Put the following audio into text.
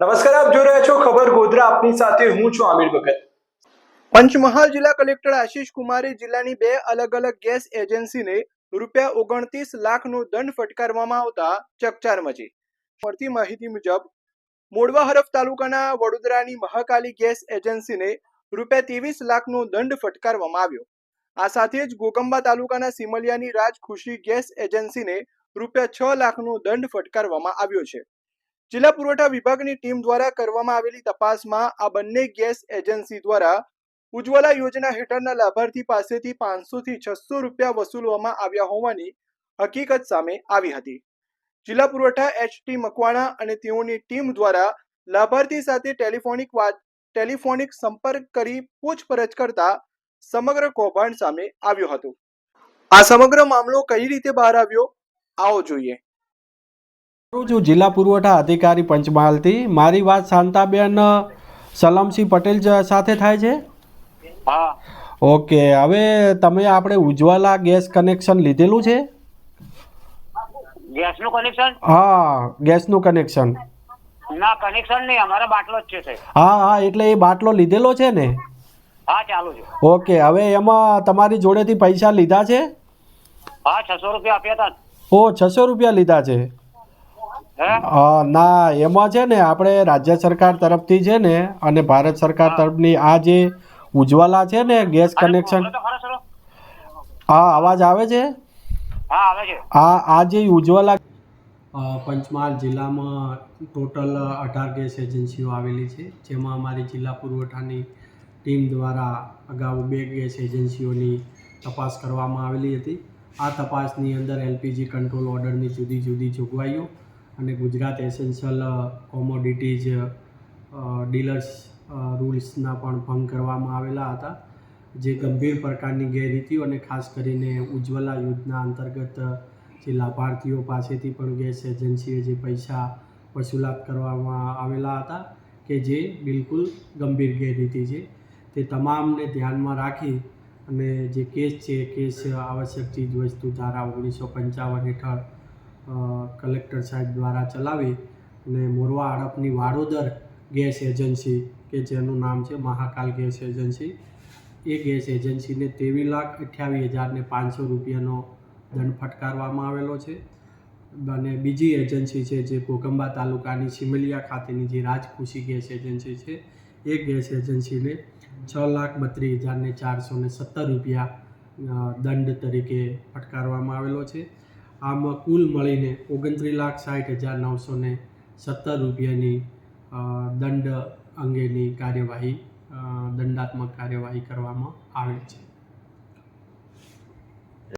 નમસ્કાર, આપ જોઈ રહ્યા છો ખબર ગોધરા. આપની સાથે હું છું આમિર ભગત. પંચમહાલ જિલ્લા કલેક્ટર આશીષ કુમારે જિલ્લાની બે અલગ અલગ ગેસ એજન્સીને રૂપિયા 29 લાખનો દંડ ફટકારવામાં આવતા ચકચાર મચી. મળતી માહિતી મુજબ મોડવા હરફ તાલુકાના વડોદરાની મહાકાલી ગેસ એજન્સીને રૂપિયા 23 લાખનો દંડ ફટકારવામાં આવ્યો. આ સાથે જ ગોગંબા તાલુકાના સિમલિયાની રાજખુશી ગેસ એજન્સીને રૂપિયા 6 લાખનો દંડ ફટકારવામાં આવ્યો છે. જિલ્લા પુરવઠા વિભાગની ટીમ દ્વારા કરવામાં આવેલી તપાસમાં આ બંને ગેસ એજન્સી દ્વારા ઉજ્જવલા યોજના હેઠળના લાભાર્થી પાસેથી 500 થી 600 રૂપિયા વસૂલવામાં આવ્યા હોવાની હકીકત સામે આવી હતી. જિલ્લા પુરવઠા HT મકવાણા અને તેઓની ટીમ દ્વારા લાભાર્થી સાથે ટેલિફોનિક સંપર્ક કરી પૂછપરછ કરતા સમગ્ર કૌભાંડ સામે આવ્યું હતું. આ સમગ્ર મામલો કઈ રીતે બહાર આવ્યો, આવો જોઈએ. છું જિલ્લા પુરવઠા અધિકારી પંચમહાલથી. મારી વાત શાંતાબેન સલમસિંહ પટેલ સાથે થાય છે? હા. ઓકે, હવે તમે આપણે ઉજ્જવલા ગેસ કનેક્શન લીધેલું છે? ગેસનું કનેક્શન? હા, ગેસનું કનેક્શન. ના, કનેક્શન નહીં, અમારા બાટલો જ છે. હા, એટલે એ બાટલો લીધેલો છે ને? હા, ચાલુ છે. ઓકે, હવે એમાં તમારી જોડેથી પૈસા લીધા છે? હા, 600 રૂપિયા આપ્યા હતા. ઓ, 600 રૂપિયા લીધા છે? ના, એમાં છે ને આપણે રાજ્ય સરકાર તરફથી છે ને અને ભારત સરકાર તરફની આ જે ઉજ્જવલા છે ને ગેસ કનેક્શન. હા, અવાજ આવે છે? હા, આવે છે. આ જે ઉજ્જવલા પંચમહાલ જિલ્લામાં ટોટલ 18 ગેસ એજન્સીઓ આવેલી છે, જેમાં અમારી જિલ્લા પુરવઠાની ટીમ દ્વારા અગાઉ 2 ગેસ એજન્સીઓની તપાસ કરવામાં આવેલી હતી. આ તપાસની અંદર LPG કંટ્રોલ ઓર્ડરની જુદી જુદી જોગવાઈઓ અને ગુજરાત એસેન્શિયલ કોમોડિટીઝ ડીલર્સ રૂલ્સના પણ ભંગ કરવામાં આવેલા હતા, જે ગંભીર પ્રકારની ગેરરીતિઓ અને ખાસ કરીને ઉજ્જવલા યોજના અંતર્ગત જે લાભાર્થીઓ પાસેથી પણ ગેસ એજન્સીએ જે પૈસા વસૂલાત કરવામાં આવેલા હતા કે જે બિલકુલ ગંભીર ગેરરીતિ છે. તે તમામને ધ્યાનમાં રાખી અને જે કેસ છે એ કેસ આવશ્યક ચીજ વસ્તુ ધારા 1955 હેઠળ કલેક્ટર સાહેબ દ્વારા ચલાવી અને મોરવા હડફની વાડોદર ગેસ એજન્સી કે જેનું નામ છે મહાકાલ ગેસ એજન્સી, એ ગેસ એજન્સીને 23,28,500 રૂપિયાનો દંડ ફટકારવામાં આવેલો છે. અને બીજી એજન્સી છે જે ગોગંબા તાલુકાની સિમલિયા ખાતેની જે રાજખુશી ગેસ એજન્સી છે, એ ગેસ એજન્સીને 6,32,417 રૂપિયા દંડ તરીકે ફટકારવામાં આવેલો છે. આમ કુલ મળીને 29,60,917 રૂપિયાની દંડ અંગેની કાર્યવાહી દંડાત્મક કાર્યવાહી કરવામાં આવે છે.